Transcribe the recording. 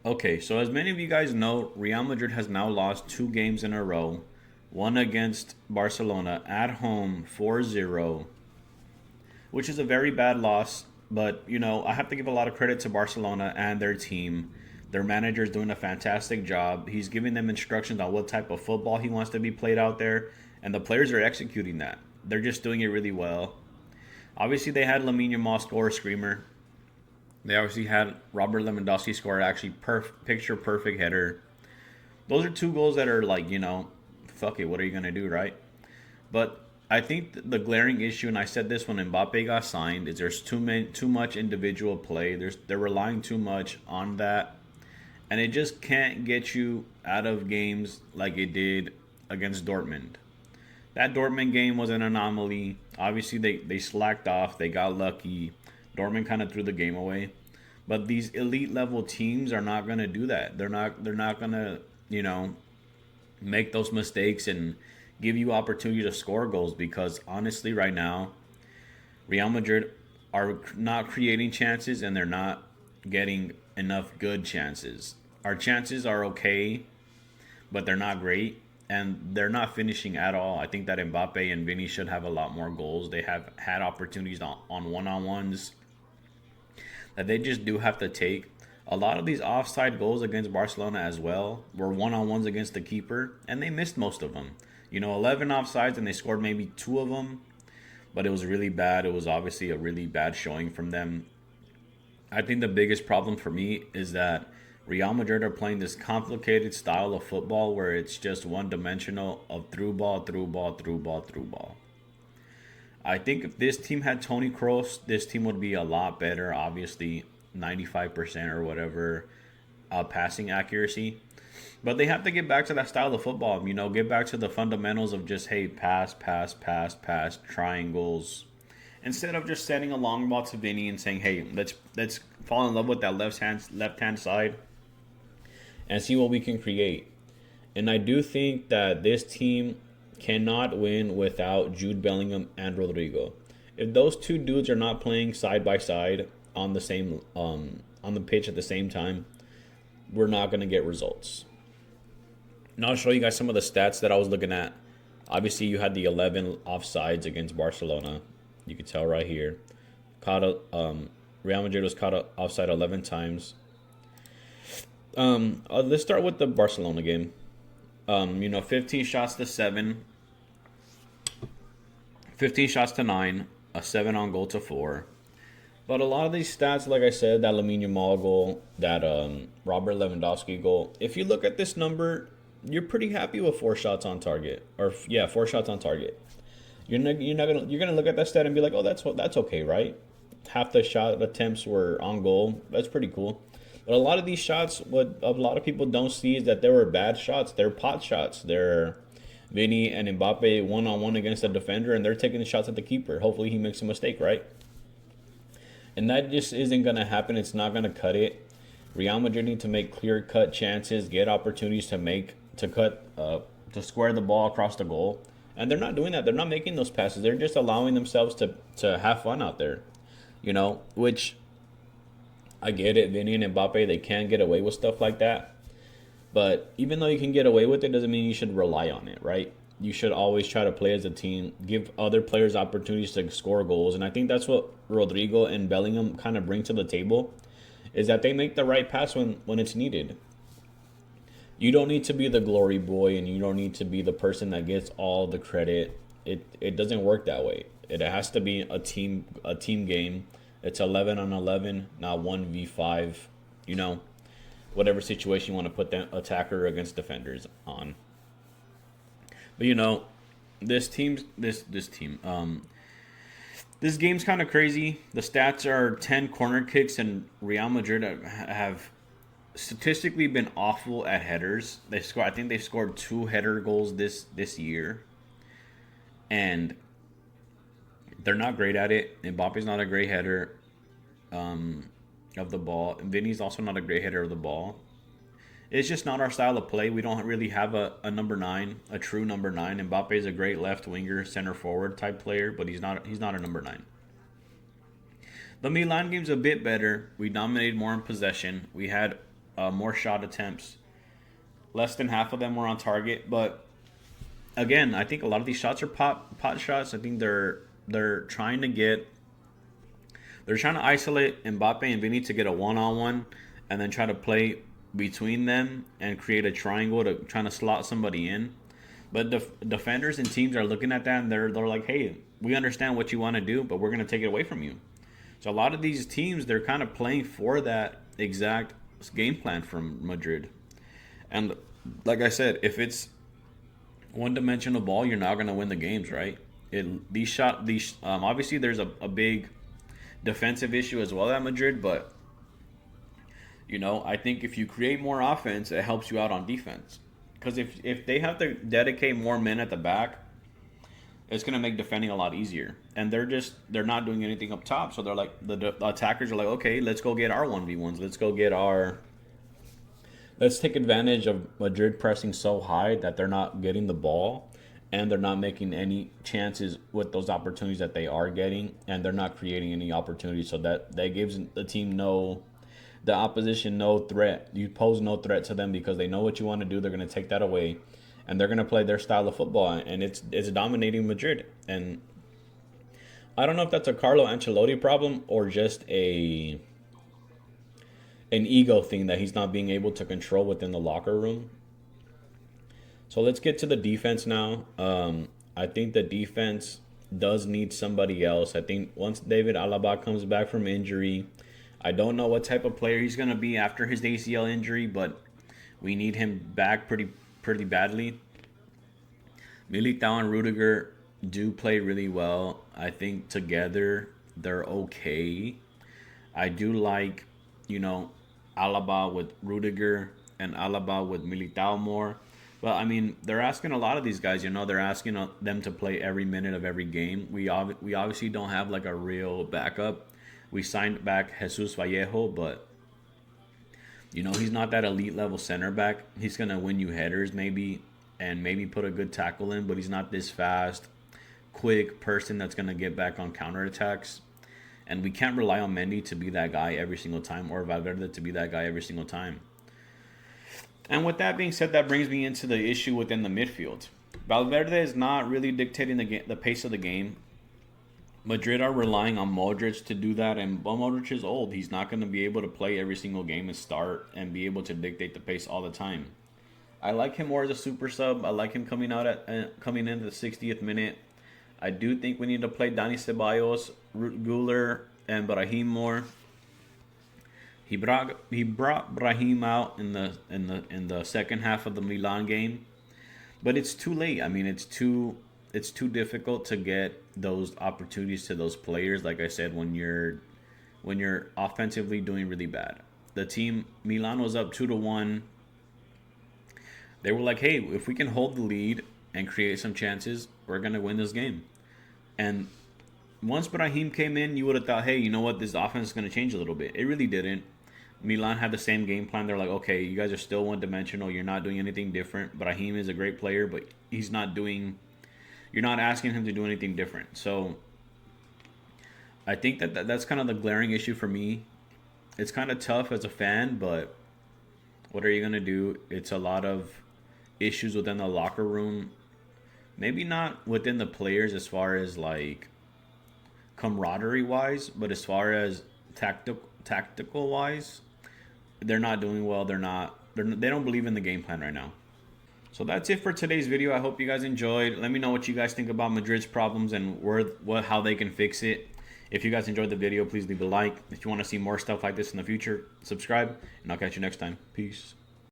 Okay, so as many of you guys know, Real Madrid has now lost 2 games in a row. One against Barcelona at home 4-0, which is a very bad loss. But, I have to give a lot of credit to Barcelona and their team. Their manager is doing a fantastic job. He's giving them instructions on what type of football he wants to be played out there, and the players are executing that. They're just doing it really well. Obviously, they had Lamine Yamal score a screamer. They obviously had Robert Lewandowski score actually picture perfect header. Those are 2 goals that are like, fuck it, what are you gonna do, right? But I think the glaring issue, and I said this when Mbappe got signed, is there's too much individual play. They're relying too much on that, and it just can't get you out of games like it did against Dortmund. That Dortmund game was an anomaly. Obviously, they slacked off. They got lucky. Dortmund kind of threw the game away. But these elite level teams are not going to do that. They're not going to, make those mistakes and give you opportunity to score goals because honestly right now Real Madrid are not creating chances and they're not getting enough good chances. Our chances are okay, but they're not great and they're not finishing at all. I think that Mbappe and Vinny should have a lot more goals. They have had opportunities on one-on-ones that they just do have to take. A lot of these offside goals against Barcelona as well were one-on-ones against the keeper, and they missed most of them. 11 offsides, and they scored maybe 2 of them, but it was really bad. It was obviously a really bad showing from them. I think the biggest problem for me is that Real Madrid are playing this complicated style of football where it's just one dimensional of through ball, through ball, through ball, through ball. I think if this team had Tony Kroos, this team would be a lot better. Obviously, 95% or whatever passing accuracy. But they have to get back to that style of football. Get back to the fundamentals of just, hey, pass, pass, pass, pass, triangles. Instead of just sending a long ball to Vinny and saying, hey, let's fall in love with that left hand side and see what we can create. And I do think that this team cannot win without Jude Bellingham and Rodrigo. If those two dudes are not playing side by side on the same on the pitch at the same time, we're not going to get results. Now I'll show you guys some of the stats that I was looking at. Obviously, you had the 11 offsides against Barcelona. You can tell right here. Real Madrid was caught offside 11 times. Let's start with the Barcelona game. 15 shots to 7, 15 shots to 9, a 7 on goal to 4. But a lot of these stats, like I said, that Lamine Yamal goal, that Robert Lewandowski goal, if you look at this number, you're pretty happy with 4 shots on target. Or, yeah, 4 shots on target. You're gonna look at that stat and be like, oh, that's okay, right? Half the shot attempts were on goal. That's pretty cool. But a lot of these shots, what a lot of people don't see is that they were bad shots. They're pot shots. They're Vinny and Mbappe one-on-one against a defender, and they're taking the shots at the keeper. Hopefully he makes a mistake, right? And that just isn't going to happen. It's not going to cut it. Real Madrid need to make clear-cut chances, get opportunities to square the ball across the goal. And they're not doing that. They're not making those passes. They're just allowing themselves to have fun out there, which I get it. Vinny and Mbappe, they can get away with stuff like that. But even though you can get away with it, doesn't mean you should rely on it, right? You should always try to play as a team, give other players opportunities to score goals. And I think that's what Rodrigo and Bellingham kind of bring to the table, is that they make the right pass when it's needed. You don't need to be the glory boy and you don't need to be the person that gets all the credit. It doesn't work that way. It has to be a team game. It's 11 on 11, not 1v5, whatever situation you want to put the attacker against defenders on. But this game's kind of crazy. The stats are 10 corner kicks, and Real Madrid have statistically been awful at headers. I think they scored 2 header goals this year, and they're not great at it. Mbappe's not a great header of the ball. And Vinny's also not a great header of the ball. It's just not our style of play. We don't really have a number 9, a true number 9. Mbappe is a great left winger, center forward type player, but he's not a number 9. The Milan game's a bit better. We dominated more in possession. We had more shot attempts. Less than half of them were on target, but again, I think a lot of these shots are pot shots. I think they're trying to get they're trying to isolate Mbappe and Vini to get a one-on-one, and then try to play between them and create a triangle to trying to slot somebody in. But defenders and teams are looking at that and they're like, hey, we understand what you want to do, but we're going to take it away from you. So a lot of these teams, they're kind of playing for that exact game plan from Madrid. And like I said, if it's one-dimensional ball, you're not going to win the games, right? These obviously there's a big defensive issue as well at Madrid, but I think if you create more offense, it helps you out on defense. Because if they have to dedicate more men at the back, it's going to make defending a lot easier. And they're not doing anything up top, so they're like the attackers are like, okay, let's go get our 1v1s. Let's take advantage of Madrid pressing so high that they're not getting the ball and they're not making any chances with those opportunities that they are getting, and they're not creating any opportunities, so that gives the opposition no threat. You pose no threat to them because they know what you want to do. They're going to take that away, and they're going to play their style of football, and it's dominating Madrid. And I don't know if that's a Carlo Ancelotti problem or just an ego thing that he's not being able to control within the locker room. So let's get to the defense now. I think the defense does need somebody else. I think once David Alaba comes back from injury, I don't know what type of player he's going to be after his ACL injury, but we need him back pretty badly. Militao and Rudiger do play really well. I think together they're okay. I do like, Alaba with Rudiger and Alaba with Militao more. But, I mean, they're asking a lot of these guys, they're asking them to play every minute of every game. We obviously don't have, like, a real backup. We signed back Jesus Vallejo, but, he's not that elite level center back. He's going to win you headers maybe and maybe put a good tackle in, but he's not this fast, quick person that's going to get back on counterattacks. And we can't rely on Mendy to be that guy every single time, or Valverde to be that guy every single time. And with that being said, that brings me into the issue within the midfield. Valverde is not really dictating the pace of the game. Madrid are relying on Modric to do that, and Modric is old. He's not going to be able to play every single game and start and be able to dictate the pace all the time. I like him more as a super sub. I like him coming in at the 60th minute. I do think we need to play Dani Ceballos, Güler, and Brahim more. He brought Brahim out in the second half of the Milan game, but it's too late. I mean, it's too difficult to get those opportunities to those players. Like I said, when you're offensively doing really bad, the team Milan was up 2-1. They were like, hey, if we can hold the lead and create some chances, we're gonna win this game. And once Brahim came in, you would have thought, hey, you know what, this offense is gonna change a little bit. It really didn't. Milan had the same game plan. They're like, okay, you guys are still one-dimensional. You're not doing anything different. Brahim is a great player, but you're not asking him to do anything different. So I think that's kind of the glaring issue for me. It's kind of tough as a fan, but what are you going to do? It's a lot of issues within the locker room. Maybe not within the players as far as like camaraderie-wise, but as far as tactical-wise, they're not doing well. They don't believe in the game plan right now. So that's it for today's video. I hope you guys enjoyed. Let me know what you guys think about Madrid's problems and how they can fix it. If you guys enjoyed the video, please leave a like. If you want to see more stuff like this in the future, subscribe, and I'll catch you next time. Peace.